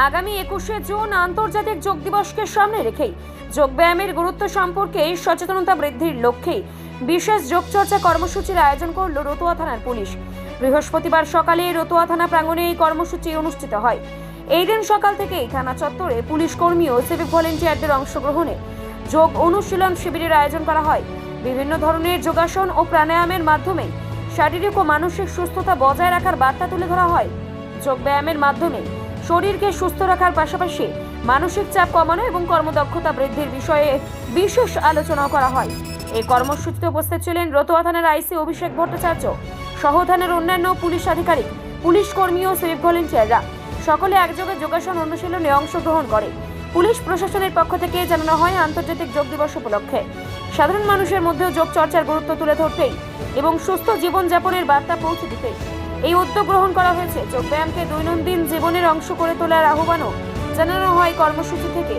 আগামী 21শে জুন আন্তর্জাতিক যোগ দিবসকে সামনে রেখেই যোগব্যায়ামের গুরুত্ব সম্পর্কে সচেতনতা বৃদ্ধির লক্ষ্যে বিশেষ যোগচর্চা কর্মসূচির আয়োজন করল রতুয়া থানার পুলিশ। বৃহস্পতিবার সকালে রতুয়া থানা প্রাঙ্গণে এই কর্মসূচি অনুষ্ঠিত হয়। এই দিন সকাল থেকেই থানা চত্বরে পুলিশ কর্মী ও সিভিক ভলেন্টিয়ারদের অংশগ্রহণে যোগ অনুশীলন শিবিরের আয়োজন করা হয়। বিভিন্ন ধরনের যোগাসন ও প্রাণায়ামের মাধ্যমে শারীরিক ও মানসিক সুস্থতা বজায় রাখার বার্তা তুলে ধরা হয়। যোগব্যায়ামের মাধ্যমে শরীরকে সুস্থ রাখার পাশাপাশি মানসিক চাপ কমানো এবং কর্মদক্ষতা বৃদ্ধির বিষয়ে বিশেষ আলোচনা করা হয়। এই কর্মসূচিতে উপস্থিত ছিলেন রতুয়া থানার আইসি অভিষেক ভট্টাচার্য সহ থানার অন্যান্য পুলিশ আধিকারিক, পুলিশ কর্মী ও সিভিক ভলেন্টিয়াররা। সকলে একযোগে যোগাসন অনুশীলনে অংশগ্রহণ করে। পুলিশ প্রশাসনের পক্ষ থেকে জানানো হয়, আন্তর্জাতিক যোগ দিবস উপলক্ষে সাধারণ মানুষের মধ্যেও যোগ চর্চার গুরুত্ব তুলে ধরতেই এবং সুস্থ জীবনযাপনের বার্তা পৌঁছে দিতেই এই উদ্যোগ গ্রহণ করা হয়েছে। যোগব্যায়ামকে দৈনন্দিন জীবনের অংশ করে তোলার আহ্বানও জানানো হয় কর্মসূচি থেকে।